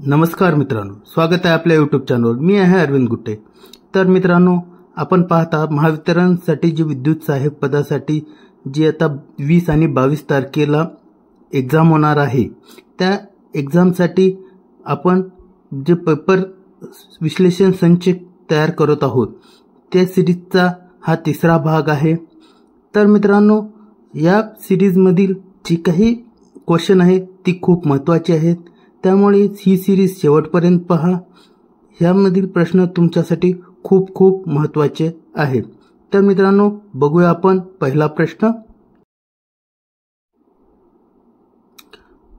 नमस्कार मित्रांनो, स्वागत आहे आपल्या यूट्यूब चॅनलवर। मी आहे अरविंद गुट्टे। तर मित्रांनो, आपण पाहता महावितरणसाठी जी विद्युत सहाय्यक पदासाठी जी आता 20 आणि 22 तारखेला एग्जाम होणार आहे, त्या एग्जामसाठी आपण जे पेपर विश्लेषण संच तयार करत आहोत, त्या सिरीजचा हा तिसरा भाग आहे। तर मित्रांनो, या सिरीजमधील जी काही क्वेश्चन आहेत ती खूप महत्त्वाची आहेत, त्यामुळे ही सिरीज शेवटपर्यंत पहा। यामधील प्रश्न तुमच्यासाठी खूप खूप महत्त्वाचे आहेत। तर मित्रांनो, बघूया आपण पहिला प्रश्न।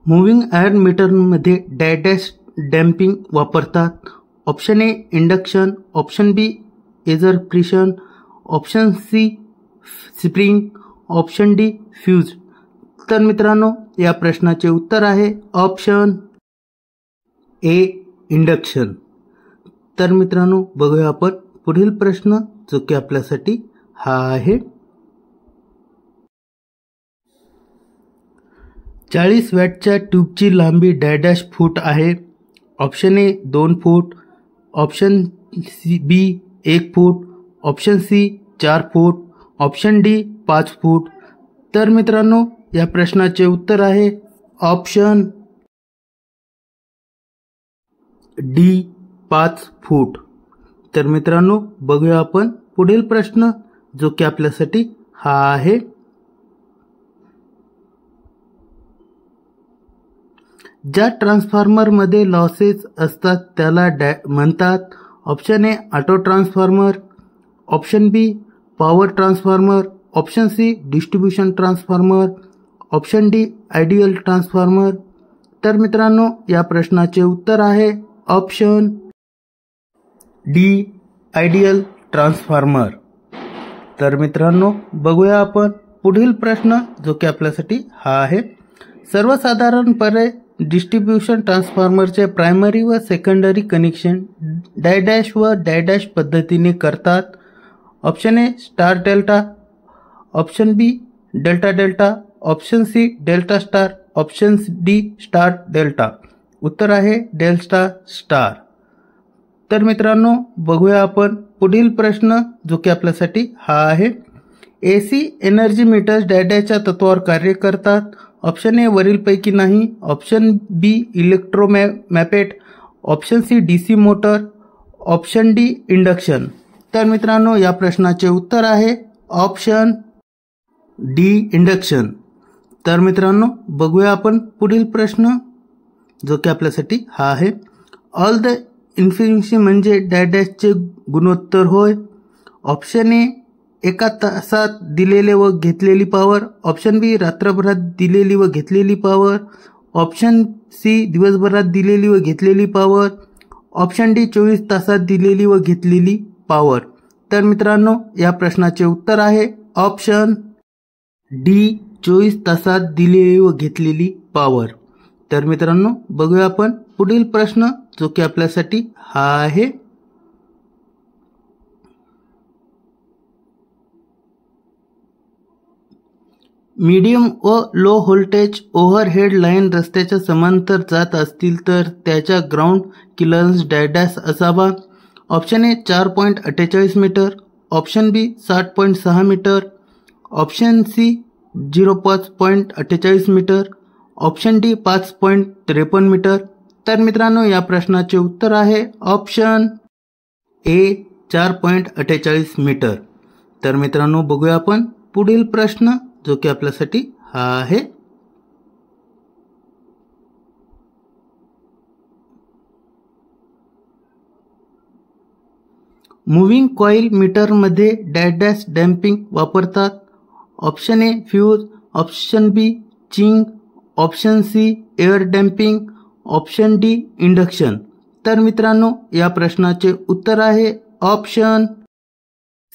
मूव्हिंग आयर्न मीटरमध्ये डॅश डॅम्पिंग वापरतात। Option A induction, option B air friction, option C spring, option D fuse. तर मित्रांनो, या प्रश्नाचे उत्तर आहे ऑप्शन ए इंडक्शन। तर मित्रांनो, बघूया आपण पुढील प्रश्न, जो की आपल्यासाठी हा आहे। 40 वॅटच्या ट्यूबची लांबी डॅश फूट आहे। Option A 2 foot, option B 1 foot, option C 4 foot, option D 5 foot. तर मित्रांनो, या प्रश्नाचे उत्तर आहे ऑप्शन डी 5 फूट। तर मित्रांनो, बघूया आपण पुढील प्रश्न, जो की आपल्यासाठी हा आहे। ज्या ट्रान्सफॉर्मरमध्ये लॉसेस असतात त्याला म्हणतात। Option A auto transformer, option B power transformer, option C distribution transformer, option D ideal transformer. तर मित्रांनो, या प्रश्नाचे उत्तर आहे ऑप्शन डी आयडियल ट्रान्सफॉर्मर। तर मित्रांनो, बघूया आपण पुढील प्रश्न, जो की आपल्यासाठी हा आहे। सर्वसाधारणपणे डिस्ट्रीब्यूशन ट्रान्सफॉर्मरचे प्रायमरी व सेकंडरी कनेक्शन डॅश व डॅश पद्धतीने करतात। Option A star delta, option B delta delta, option C delta star, option D star delta. उत्तर आहे डेल्टा स्टार। तर मित्रांनो, बघूया आपण पुढील प्रश्न, जो की आपल्यासाठी हा आहे। एसी एनर्जी मीटर्स डॅशच्या तत्वावर कार्य करतात। ऑप्शन ए वरीलपैकी नाही, option B electromagnet, option C DC motor, option D induction. तर मित्रांनो, या प्रश्नाचे उत्तर आहे ऑप्शन डी इंडक्शन। तर मित्रांनो, बघूया आपण पुढील प्रश्न, जो की आपल्यासाठी हा आहे। ऑल द इन्फिनिटी म्हणजे डॅशचे गुणोत्तर होय। ऑप्शन ए एका तासात दिलेले व घेतलेली पॉवर, ऑप्शन बी रात्रभरात दिलेली व घेतलेली पॉवर, ऑप्शन सी दिवसभरात दिलेली व घेतलेली पॉवर, ऑप्शन डी 24 तासात दिलेली व घेतलेली पॉवर। तर मित्रांनो, या प्रश्नाचे उत्तर आहे ऑप्शन डी 24 तासात दिलेली व घेतलेली पॉवर। तर मित्रांनो, बघूया आपण पुढील प्रश्न, जो की आपल्यासाठी हा आहे। मीडियम व लो व्होल्टेज ओव्हरहेड लाईन रस्त्याच्या समांतर जात असतील तर त्याच्या ग्राउंड क्लिअरन्स डॅश असावा। Option A 4.48 metre, option B 60.6 metre, option C 0.48 metre, option D 5.53 metre. तर मित्रांनो, या प्रश्नाचे उत्तर आहे ऑप्शन ए 4.48 मीटर। तर मित्रांनो, बघूया आपण पुढील प्रश्न, जो की आपल्यासाठी हा आहे। मूव्हिंग कॉइल मीटरमध्ये डॅश डॅम्पिंग वापरतात। Option A fuse, option B चिंग, option C air damping, option D induction. तर मित्रांनो, या प्रश्नाचे उत्तर आहे ऑप्शन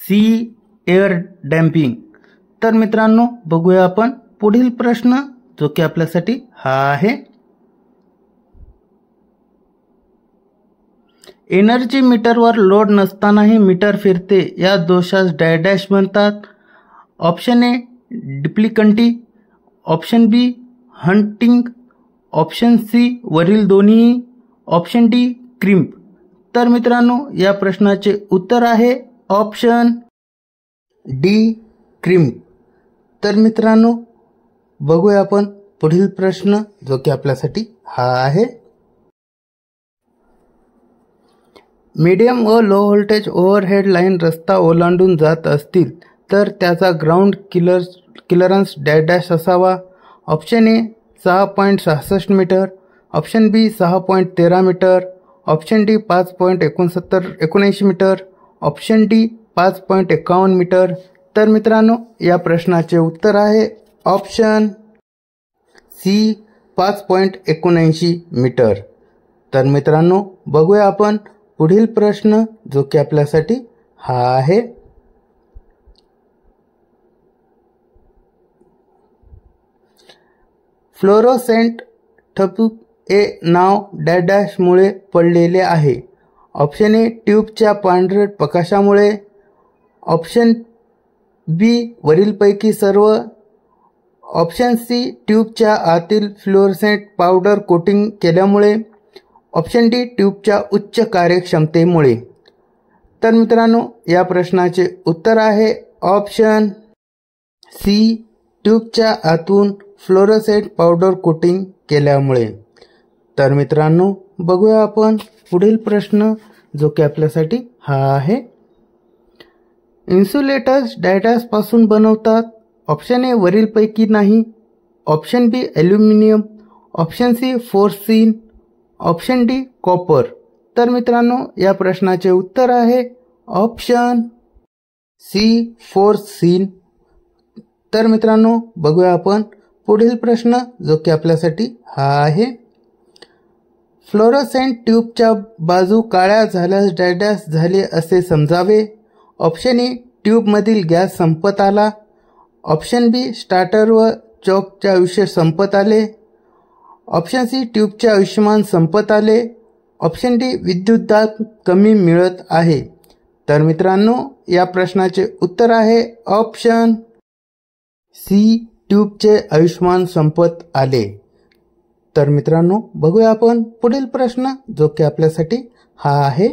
सी एअर डॅम्पिंग। तर मित्रांनो, बघूया आपण पुढील प्रश्न, जो की आपल्यासाठी हा आहे। एनर्जी मीटरवर लोड नसतानाही मीटर फिरते, या दोषास डॅश म्हणतात। ऑप्शन ए डिप्लिकंटी, option B hunting, option C वरील दोन्ही, ऑप्शन डी क्रिम्प. तर मित्रांनो या प्रश्नाचे उत्तर आहे ऑप्शन डी क्रिम्प. तर मित्रांनो बघूया आपण पुढील प्रश्न जो की आपल्यासाठी हा आहे. मीडियम व लो व्होल्टेज ओव्हरहेड लाईन रस्ता ओलांडून जात असतील तर त्याचा ग्राउंड क्लिअरन्स डॅश असावा. Option A 6.66 metre, option B 6.13 metre, option D 5.79 metre, option D 5.51 metre. तर मित्रांनो या प्रश्नाचे उत्तर आहे ऑप्शन सी 5.79 मीटर. तर मित्रांनो बघूया आपण पुढील प्रश्न जो की आपल्यासाठी हा आहे. फ्लोरोसेंट ठिबक हे नाव डॅश मुळे पडलेले आहे. ऑप्शन ए ट्यूबच्या पांढरट प्रकाशामुळे, ऑप्शन बी वरीलपैकी सर्व, ऑप्शन सी ट्यूबच्या आतील फ्लोरोसेंट पावडर कोटिंग केल्यामुळे, ऑप्शन डी ट्यूबच्या उच्च कार्यक्षमतेमुळे. तर मित्रांनो या प्रश्नाचे उत्तर आहे ऑप्शन सी ट्यूबच्या आतून फ्लोरोसेंट पावडर कोटिंग केल्यामुळे. तर मित्रांनो बघूया आपण पुढील प्रश्न जो की आपल्यासाठी हा आहे. इन्सुलेटर्स डॅश पासून बनवतात. ऑप्शन ए वरीलपैकी नाही, option B aluminium, option C फोर्सिन, ऑप्शन डी कॉपर. तर मित्रांनो या प्रश्नाचे उत्तर आहे ऑप्शन सी फोर्सिन. तर मित्रांनो बघूया आपण पुढील प्रश्न जो की आपल्यासाठी हा आहे. फ्लोरोसेंट ट्यूबच्या बाजू काळ्या झाल्यास डॅश झाले असे समजावे. ऑप्शन ए ट्यूबमधील गॅस संपत आला, ऑप्शन बी स्टार्टर व चॉकचे आयुष्य संपत आले, ऑप्शन सी ट्यूबचे आयुष्यमान संपत आले, ऑप्शन डी विद्युतदाब कमी मिळत आहे. तर मित्रांनो या प्रश्नाचे उत्तर आहे ऑप्शन सी ट्यूबचे आयुष्यमान संपत आले. तर मित्रांनो बघूया आपण पुढील प्रश्न जो की आपल्यासाठी हा आहे.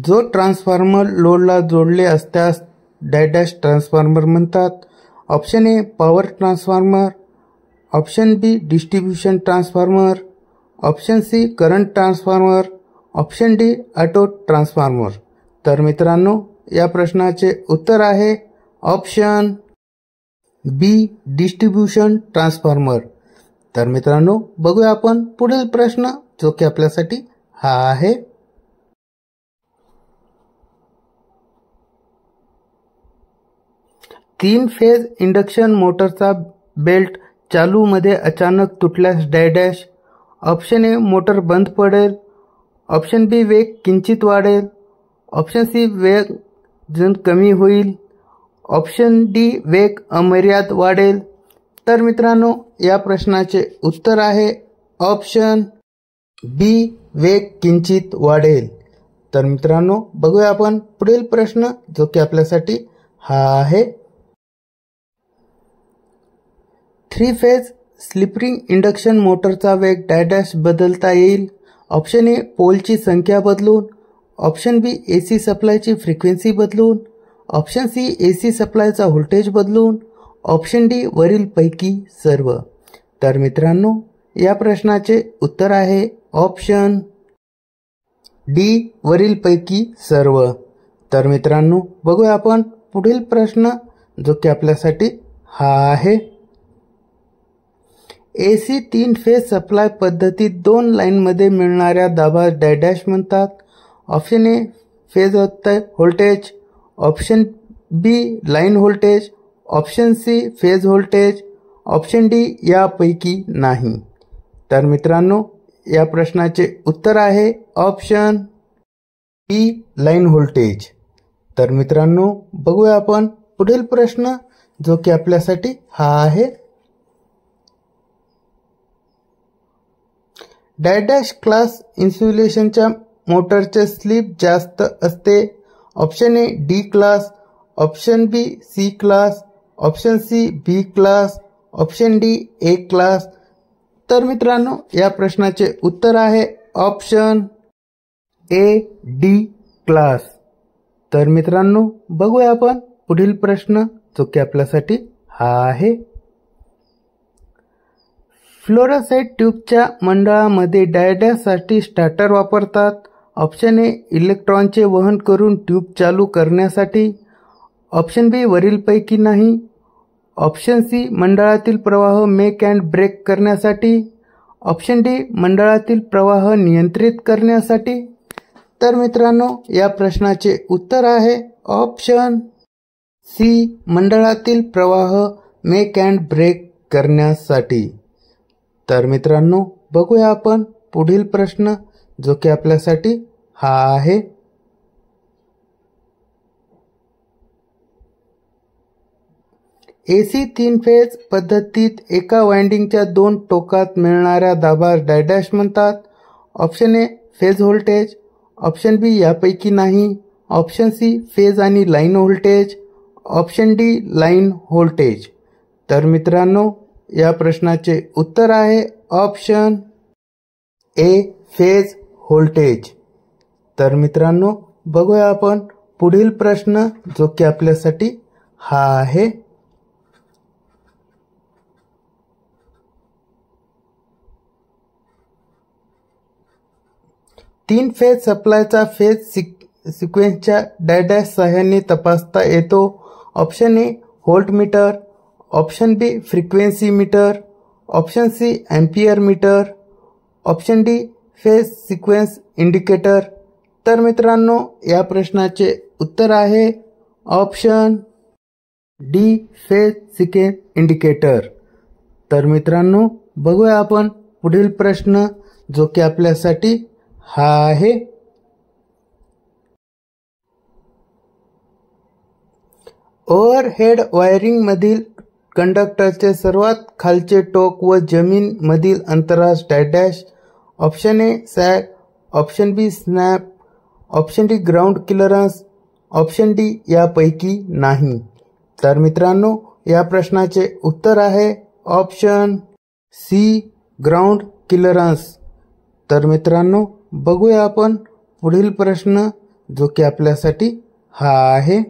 जो ट्रान्सफॉर्मर लोडला जोडले असल्यास डॅश ट्रान्सफॉर्मर म्हणतात. Option A power transformer, option B distribution transformer, option C current transformer, option D auto transformer. तर मित्रांनो या प्रश्नाचे उत्तर आहे ऑप्शन बी डिस्ट्रीब्युशन ट्रान्सफॉर्मर. तर मित्रांनो बघूया आपण पुढील प्रश्न जो की आपल्यासाठी हा आहे. तीन फेज इंडक्शन मोटरचा बेल्ट चालू मध्ये अचानक तुटल्यास डॅश. ऑप्शन ए मोटर बंद पडेल, ऑप्शन बी वेग किंचित वाढेल, ऑप्शन सी वेग कमी होईल, ऑप्शन डी वेग अमर्याद वाढेल. तर मित्रांनो या प्रश्नाचे उत्तर आहे ऑप्शन बी वेग किंचित वाढेल. तर मित्रांनो बघूया आपण पुढील प्रश्न जो की आपल्यासाठी हा आहे. 3 फेज स्लिपरिंग इंडक्शन मोटरचा वेग डॅश बदलता येईल. ऑप्शन ए पोलची संख्या बदलून, ऑप्शन बी एसी सप्लायची फ्रिक्वेन्सी बदलून, ऑप्शन सी एसी सप्लायचा व्होल्टेज बदलून, ऑप्शन डी वरील पैकी सर्व. तर मित्रांनो या प्रश्नाचे उत्तर आहे ऑप्शन डी वरील पैकी सर्व. तर मित्रांनो बघूया आपण पुढील प्रश्न जो की आपल्यासाठी हा आहे. एसी 3 फेज सप्लाय पद्धतीत 2 लाईनमध्ये मिळणाऱ्या दाबास डॅश म्हणतात. Option A phase voltage, option B line voltage, option C phase voltage, option D यापैकी नाही. तर मित्रांनो या प्रश्नाचे उत्तर आहे ऑप्शन बी लाईन व्होल्टेज. तर मित्रांनो बघूया आपण पुढील प्रश्न जो की आपल्यासाठी हा आहे. डॅश क्लास इन्सुलेशनच्या मोटरचे स्लिप जास्त असते. Option A D class, option B C class, option C B class, option D A class. तर मित्रांनो या प्रश्नाचे उत्तर आहे ऑप्शन ए डी क्लास। तर मित्रांनो बघूया आपण पुढील प्रश्न जो की आपल्यासाठी हा आहे, फ्लोरोसाइट ट्यूबच्या मंडळामध्ये डायडॅससाठी स्टार्टर वापरतात। ऑप्शन ए इलेक्ट्रॉनचे वहन करून ट्यूब चालू करण्यासाठी, ऑप्शन बी वरीलपैकी नाही, ऑप्शन सी मंडळातील प्रवाह मेक अँड ब्रेक करण्यासाठी, ऑप्शन डी मंडळातील प्रवाह नियंत्रित करण्यासाठी। तर मित्रांनो या प्रश्नाचे उत्तर आहे ऑप्शन सी मंडळातील प्रवाह मेक अँड ब्रेक करण्यासाठी। तर मित्रांनो बघूया आपण पुढील प्रश्न जो की आपल्यासाठी हा आहे, एसी 3 फेज पद्धतीत एका वाइंडिंगच्या 2 टोकात मिळणाऱ्या दाबास डॅश म्हणतात। Option A phase voltage, option B यापैकी नाही, ऑप्शन सी फेज आणि line voltage, option D line voltage. तर मित्रांनो या प्रश्नाचे उत्तर आहे ऑप्शन ए फेज व्होल्टेज। तर मित्रांनो बघूया आपण पुढील प्रश्न जो की आपल्यासाठी हा आहे, तीन फेज सप्लायचा फेज सिक्वेन्सच्या डॅश सहाय्याने तपासता येतो। Option A volt meter, option B frequency meter, option C ampere meter, option D phase sequence indicator. तर मित्रांनो या प्रश्नाचे उत्तर आहे option D phase sequence indicator. तर मित्रांनो बघूया आपण पुढील प्रश्न जो की आपल्यासाठी हा आहे, ओव्हरहेड वायरिंग मधील कंडक्टरचे सर्वात खालचे टोक व जमीन मधील अंतरास dash. Option A sag, option B snap, option D ground clearance, option D यापैकी नाही। तर मित्रांनो या प्रश्नाचे उत्तर आहे ऑप्शन सी ग्राउंड क्लिअरन्स। तर मित्रांनो बघूया आपण पुढील प्रश्न जो की आपल्यासाठी हा आहे,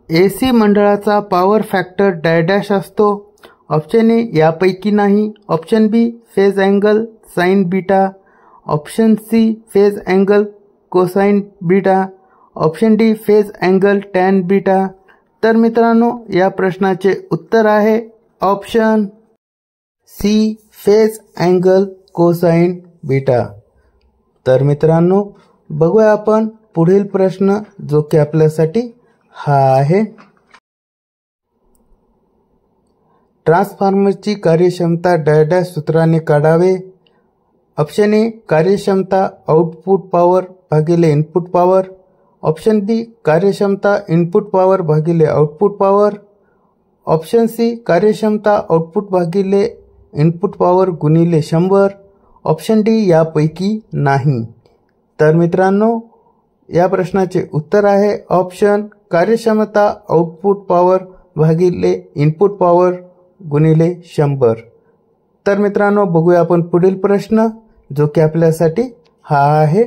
एसी मंडळाचा पॉवर फॅक्टर डॅश असतो। ऑप्शन ए यापैकी नाही, option B phase angle sine beta, option C phase angle cosine beta, option D phase angle tan beta. तर मित्रांनो या प्रश्नाचे उत्तर आहे option C phase angle cosine beta. तर मित्रांनो बघूया आपण पुढील प्रश्न जो की आपल्यासाठी हा आहे, ट्रान्सफॉर्मरची कार्यक्षमता डॅश सूत्राने काढावे। ऑप्शन ए कार्यक्षमता आउटपुट पॉवर भागिले इनपुट पॉवर, ऑप्शन बी कार्यक्षमता इनपुट पॉवर भागिले आउटपुट पॉवर, ऑप्शन सी कार्यक्षमता आउटपुट भागिले इनपुट पॉवर गुणिले 100, ऑप्शन डी यापैकी नाही। तर मित्रांनो या प्रश्नाचे उत्तर आहे ऑप्शन कार्यक्षमता आउटपुट पॉवर भागिले इनपुट पॉवर गुणिले 100। तर मित्रांनो बघूया आपण पुढील प्रश्न जो की आपल्यासाठी हा आहे,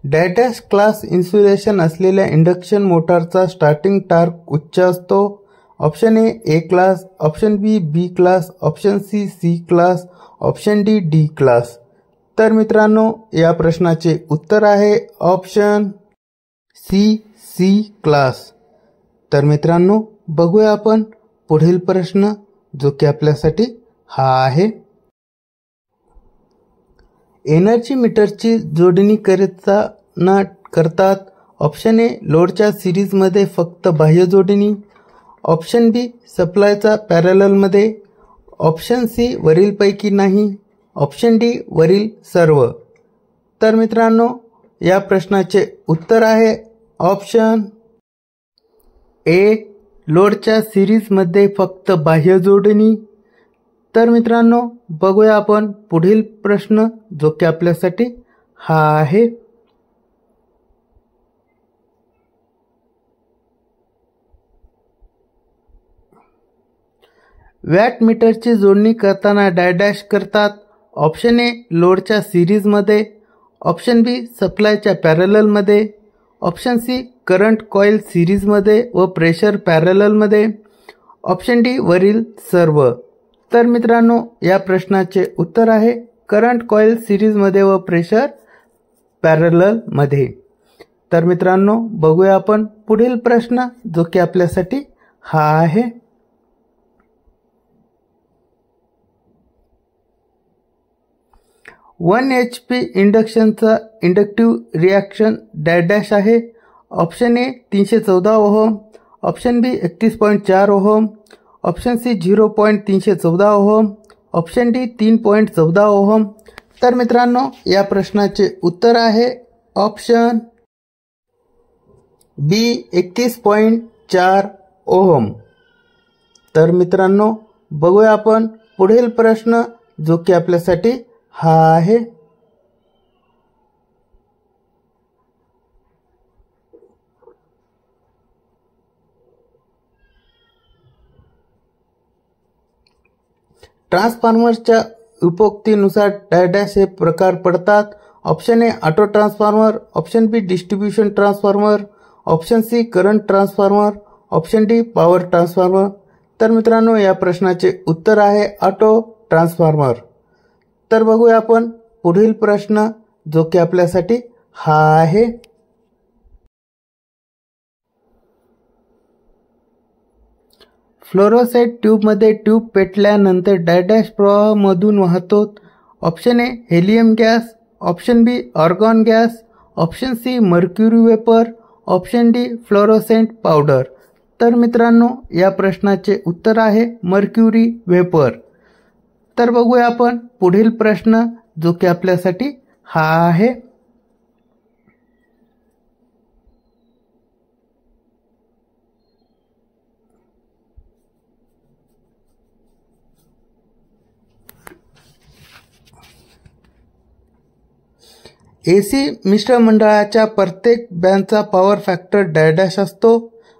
डॅश क्लास इन्सुलेशन असलेल्या इंडक्शन मोटारचा स्टार्टिंग टॉर्क उच्च असतो। Option A class, option B class, option C class, option D class. तर मित्रांनो या प्रश्नाचे उत्तर आहे ऑप्शन सी क्लास। तर मित्रांनो बघूया आपण पुढील प्रश्न जो की आपल्यासाठी हा आहे, एनर्जी मीटरची जोडणी करतात। ऑप्शन ए लोडच्या सिरीजमध्ये फक्त बाह्य जोडणी, ऑप्शन बी सप्लायचा पॅरललमध्ये, ऑप्शन सी वरीलपैकी नाही, ऑप्शन डी वरील सर्व। तर मित्रांनो या प्रश्नाचे उत्तर आहे ऑप्शन ए लोडच्या सिरीजमध्ये फक्त बाह्य जोडणी। तर मित्रांनो बघूया आपण पुढील प्रश्न जो की आपल्यासाठी हा आहे, वॅट मीटरची जोडणी करताना डॅश करतात. ऑप्शन ए लोडच्या सिरीजमध्ये, ऑप्शन बी सप्लायच्या पॅरललमध्ये, ऑप्शन सी करंट कॉईल सिरीजमध्ये व प्रेशर पॅरललमध्ये, ऑप्शन डी वरील सर्व. तर मित्रांनो या प्रश्नाचे उत्तर आहे करंट कॉईल सिरीजमध्ये व प्रेशर पॅरललमध्ये. तर मित्रांनो बघूया आपण पुढील प्रश्न जो की आपल्यासाठी हा आहे. 1 HP इंडक्शनचा इंडक्टिव्ह रिॲक्शन डॅश आहे. Option A 314 ohm, option B 31.4 ohm, option C 0.314 ohm, option D 3.14 ohm. तर मित्रांनो या प्रश्नाचे उत्तर आहे ऑप्शन बी 31.4 ओहम. तर मित्रांनो बघूया आपण पुढील प्रश्न जो की आपल्यासाठी हा आहे. ट्रान्सफॉर्मरच्या उपोक्तीनुसार डॅश हे प्रकार पडतात. Option A auto transformer, option B distribution transformer, option C current transformer, option D power transformer. तर मित्रांनो या प्रश्नाचे उत्तर आहे ऑटो ट्रान्सफॉर्मर. तर बघूया आपण पुढील प्रश्न जो की आपल्यासाठी हा आहे. फ्लोरोसेंट ट्यूबमध्ये ट्यूब पेटल्यानंतर डॅश प्रवाहामधून वाहतो. Option A helium gas, option B argon gas, option C mercury vapour, option D fluorescent powder. तर मित्रांनो या प्रश्नाचे उत्तर आहे मर्क्युरी वेपर. तर बघूया आपण पुढील प्रश्न जो की आपल्यासाठी हा आहे. AC मिश्र मंडळाच्या प्रत्येक बँडचा पॉवर फॅक्टर डॅश असतो.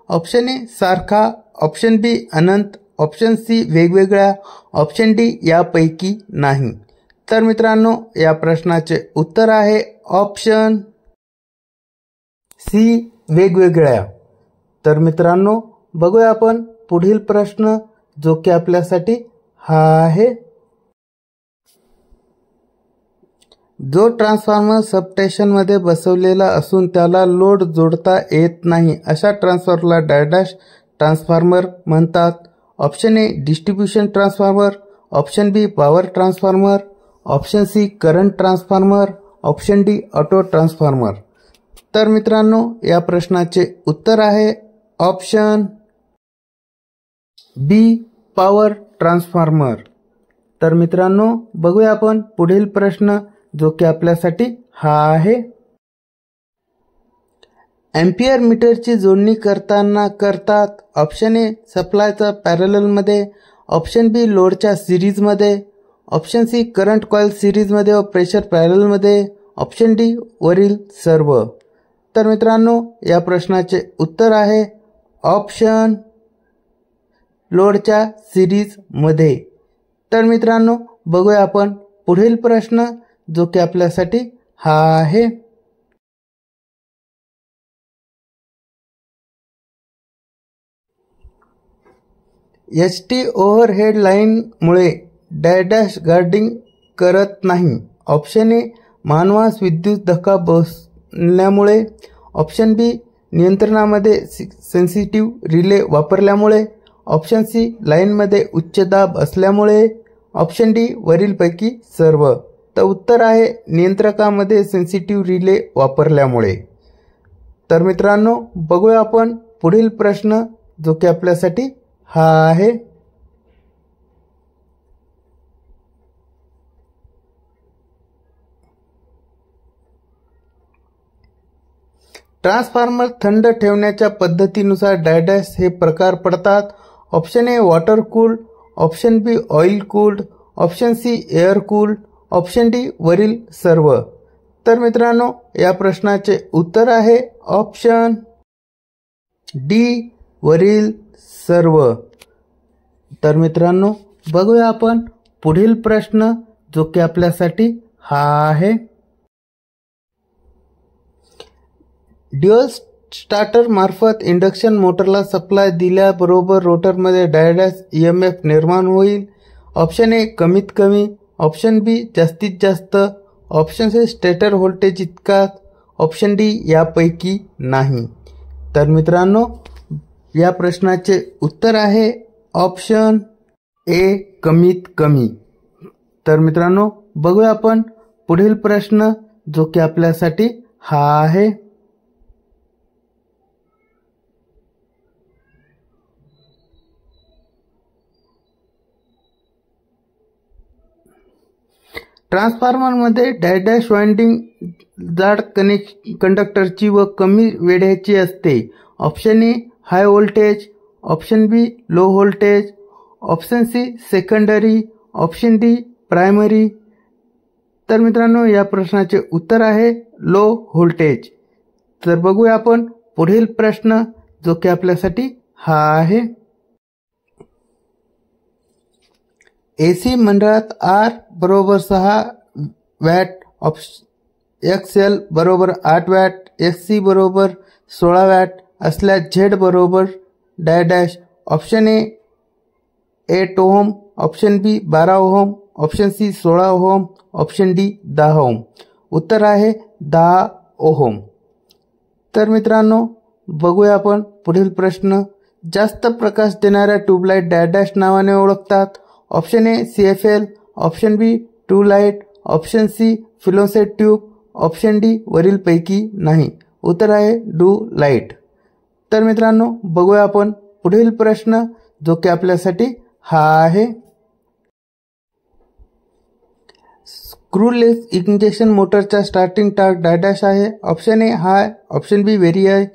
ऑप्शन ए सारखा, ऑप्शन बी अनंत, ऑप्शन सी वेगवेगळ्या, ऑप्शन डी यापैकी नाही. तर मित्रांनो या प्रश्नाचे उत्तर आहे ऑप्शन सी वेगवेगळ्या. तर मित्रांनो बघूया आपण पुढील प्रश्न जो की आपल्यासाठी हा आहे. जो ट्रान्सफॉर्मर सबस्टेशनमध्ये बसवलेला असून त्याला लोड जोडता येत नाही अशा ट्रान्सफॉर्मरला डॅश ट्रान्सफॉर्मर म्हणतात. Option A distribution transformer, option B power transformer, option C current transformer, option D auto transformer. तर मित्रांनो या प्रश्नाचे उत्तर आहे ऑप्शन बी पॉवर ट्रान्सफॉर्मर. तर मित्रांनो बघूया आपण पुढील प्रश्न जो की आपल्यासाठी हा आहे. एम्पियर मीटरची जोडणी करताना करतात. ऑप्शन ए सप्लायचा पॅरललमध्ये, ऑप्शन बी लोडच्या सिरीजमध्ये, ऑप्शन सी करंट कॉईल सिरीजमध्ये व प्रेशर पॅरललमध्ये, ऑप्शन डी वरील सर्व. तर मित्रांनो या प्रश्नाचे उत्तर आहे ऑप्शन लोडच्या सिरीजमध्ये. तर मित्रांनो बघूया आपण पुढील प्रश्न जो की आपल्यासाठी हा आहे. एचटी ओव्हरहेड लाईनमुळे डॅश गार्डिंग करत नाही. ऑप्शन ए मानवास विद्युत धक्का बसल्यामुळे, ऑप्शन बी नियंत्रणामध्ये सेन्सिटिव्ह रिले वापरल्यामुळे, ऑप्शन सी लाईनमध्ये उच्च दाब असल्यामुळे, ऑप्शन डी वरीलपैकी सर्व. तर उत्तर आहे नियंत्रकामध्ये सेन्सिटिव्ह रिले वापरल्यामुळे. तर मित्रांनो बघूया आपण पुढील प्रश्न जो की आपल्यासाठी हा आहे. ट्रान्सफॉर्मर थंड ठेवण्याच्या पद्धतीनुसार डॅश हे प्रकार पडतात. Option A water cooled, option B oil cooled, option C air cooled, option D वरील सर्व. तर मित्रांनो या प्रश्नाचे उत्तर आहे ऑप्शन डी वरील सर्व. तर मित्रांनो बघूया आपण पुढील प्रश्न जो की आपल्यासाठी हा आहे. ड्युअल स्टार्टर मार्फत इंडक्शन मोटरला सप्लाय दिल्याबरोबर रोटरमध्ये डायडॅश ईएमएफ निर्माण होईल. ऑप्शन ए कमीत कमी, ऑप्शन बी जास्तीत जास्त, ऑप्शन सी स्टेटर व्होल्टेज इतकाच, ऑप्शन डी यापैकी नाही. तर मित्रांनो या प्रश्नाचे उत्तर आहे ऑप्शन ए कमीत कमी. तर मित्रांनो बघूया आपण पुढील प्रश्न जो की आपल्यासाठी हा आहे. ट्रान्सफॉर्मरमध्ये डॅश वाइंडिंग जाड कंडक्टरची व कमी वेढ्याची असते. Option A high voltage, option B low voltage, option C secondary, option D primary. तर मित्रांनो या प्रश्नाचे उत्तर आहे लो व्होल्टेज. तर बघूया आपण पुढील प्रश्न जो की आपल्यासाठी हा आहे. एसी मंडळात आर बरोबर 6 वॅट, एक्सएल बरोबर 8 वॅट, एससी बरोबर 16 वॅट असल्यास झेड बरोबर dash. Option A 8 ohm, option B 12 ohm, option C 16 ohm, option D 10 ohm. उत्तर आहे 10 ओहम. तर मित्रांनो बघूया आपण पुढील प्रश्न. जास्त प्रकाश देणाऱ्या ट्यूबलाइट डॅश नावाने ओळखतात. Option A CFL, option B true light, option C fluorescent tube, option D वरीलपैकी नाही. उत्तर आहे डू लाईट. तर मित्रांनो बघूया आपण पुढील प्रश्न जो की आपल्यासाठी हा आहे. स्क्रूलेस इंजेक्शन मोटरचा स्टार्टिंग टॉर्क डॅश आहे. Option A high, option B very high,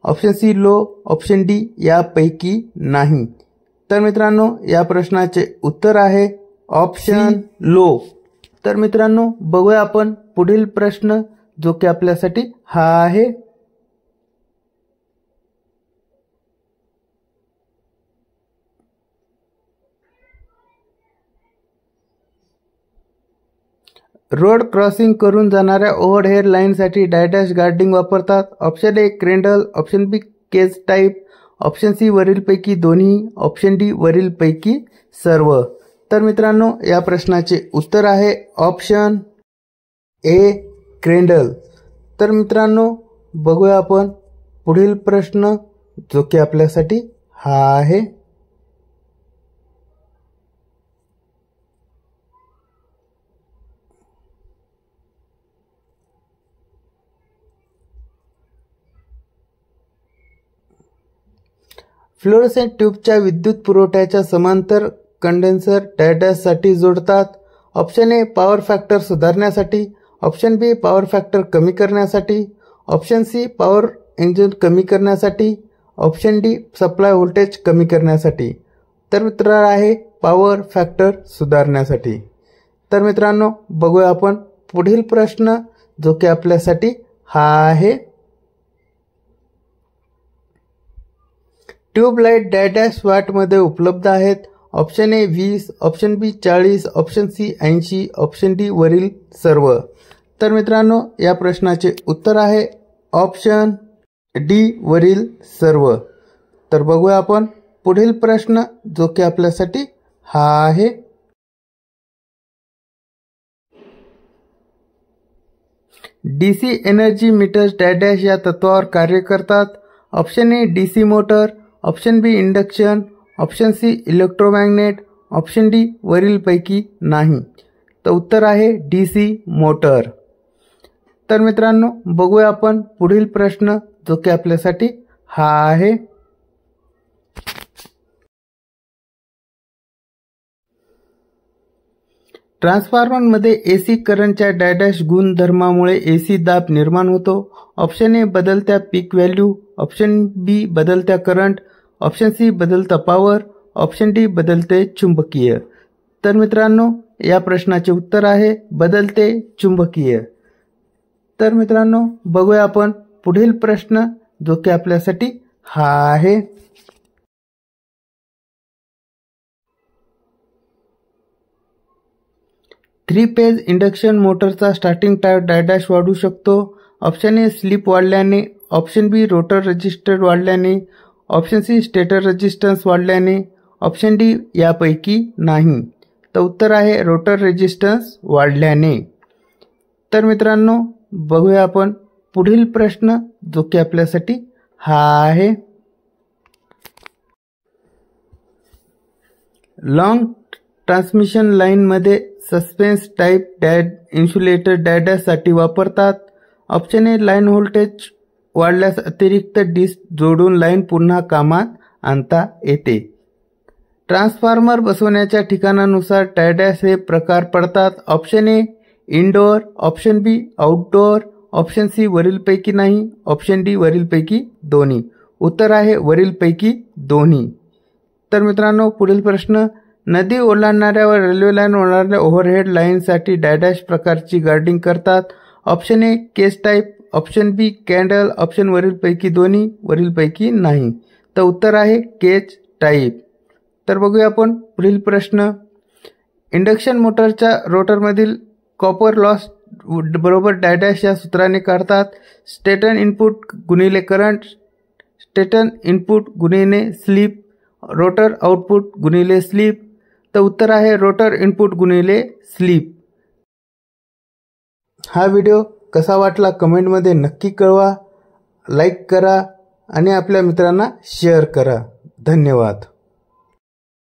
option C low, option D यापैकी नाही. तर मित्रांनो या प्रश्नाचे उत्तर आहे ऑप्शन लो. तर मित्रांनो बघूया आपण पुढील प्रश्न जो की आपल्यासाठी हा आहे. रोड क्रॉसिंग करून जाणाऱ्या ओव्हरहेड लाईनसाठी डॅश गार्डिंग वापरतात. Option A cradle, option B cage type, option C वरीलपैकी दोन्ही, ऑप्शन डी वरीलपैकी सर्व. तर मित्रांनो या प्रश्नाचे उत्तर आहे ऑप्शन ए क्रेंडल. तर मित्रांनो बघूया आपण पुढील प्रश्न जो की आपल्यासाठी हा आहे. फ्लोरोसेंट ट्यूबच्या विद्युत पुरवठ्याच्या समांतर कंडेन्सर डॅशसाठी जोडतात. ऑप्शन ए पॉवर फॅक्टर सुधारण्यासाठी, ऑप्शन बी पॉवर फॅक्टर कमी करण्यासाठी, ऑप्शन सी पॉवर इंजिन कमी करण्यासाठी, ऑप्शन डी सप्लाय व्होल्टेज कमी करण्यासाठी. तर मित्र आहे पॉवर फॅक्टर सुधारण्यासाठी. तर मित्रांनो बघूया आपण पुढील प्रश्न जो की आपल्यासाठी हा आहे. ट्यूबलाइट डॅश वॅटमध्ये उपलब्ध आहेत. Option A 20, option B 40, option C 80, option D वरील सर्व. तर मित्रांनो या प्रश्नाचे उत्तर आहे ऑप्शन डी वरील सर्व. तर बघूया आपण पुढील प्रश्न जो की आपल्यासाठी हा आहे. डीसी एनर्जी मीटर्स डॅश या तत्वावर कार्य करतात. Option A DC motor, option B induction, option C electromagnet, option D वरीलपैकी नाही. तर उत्तर आहे डीसी मोटर. तर मित्रांनो बघूया आपण पुढील प्रश्न जो की आपल्यासाठी हा आहे. ट्रान्सफॉर्मरमध्ये एसी करंटच्या डॅश गुणधर्मामुळे एसी दाब निर्माण होतो. ऑप्शन ए बदलत्या पीक व्हॅल्यू, ऑप्शन बी बदलत्या करंट, ऑप्शन सी बदलता पॉवर, ऑप्शन डी बदलते चुंबकीय. तर मित्रांनो या प्रश्नाचे उत्तर आहे बदलते चुंबकीय. तर मित्रांनो बघूया आपण पुढील प्रश्न जो की आपल्यासाठी हा आहे. ट्रान्सफॉर्मरमध्ये एसी करंटच्या डॅश गुणधर्मामुळे एसी दाब निर्माण होतो. ऑप्शन ए बदलत्या पीक व्हॅल्यू, ऑप्शन बी बदलत्या करंट, ऑप्शन सी बदलते चुंबकीय. तर मित्रांनो या प्रश्नाचे उत्तर आहे बदलते चुंबकीय. तर मित्रांनो बघूया आपण पुढील प्रश्न जो की आपल्यासाठी हा आहे. 3 फेज इंडक्शन मोटरचा स्टार्टिंग टाइम डॅश वाढू शकतो. ऑप्शन ए स्लिप वाढल्याने, ऑप्शन बी रोटर रेजिस्टर वाढल्याने, ऑप्शन सी स्टेटर रेजिस्टन्स वाढल्याने, ऑप्शन डी यापैकी नाही. तर उत्तर आहे रोटर रेजिस्टन्स वाढल्याने. तर मित्रांनो, बघूया आपण पुढील प्रश्न, जो की आपल्यासाठी हा आहे. लॉंग ट्रान्समिशन लाईनमध्ये सस्पेन्स टाईप इन्सुलेटर डॅडॅशसाठी वापरतात. ऑप्शन ए लाईन व्होल्टेज वाढल्यास अतिरिक्त डिस्क जोडून लाईन पुन्हा कामात आणता येते. ट्रान्सफॉर्मर बसवण्याच्या ठिकाणानुसार डॅडॅश हे प्रकार पडतात. Option A indoor, option B outdoor, option C वरीलपैकी नाही, ऑप्शन डी वरीलपैकी दोन्ही. उत्तर आहे वरीलपैकी दोन्ही. तर मित्रांनो, पुढील प्रश्न, नदी ओलांडणाऱ्या व रेल्वे लाईन ओलांडणाऱ्या ओव्हरहेड लाईनसाठी डॅडॅश प्रकारची गार्डिंग करतात. Option A case type, option B candle, option वरीलपैकी दोन्ही, वरीलपैकी नाही. तर उत्तर आहे केज टाईप. तर बघूया आपण पुढील प्रश्न. इंडक्शन मोटरच्या रोटरमधील कॉपर लॉस बरोबर डॅडॅश या सूत्राने काढतात. स्टेटर इनपुट गुणिले करंट, स्टेटर इनपुट गुणिले स्लिप, रोटर आउटपुट गुणिले स्लिप. तर उत्तर आहे रोटर इनपुट गुणिले स्लिप. हा व्हिडिओ कसा वाटला कमेंटमध्ये नक्की कळवा. लाईक करा आणि आपल्या मित्रांना शेअर करा. धन्यवाद.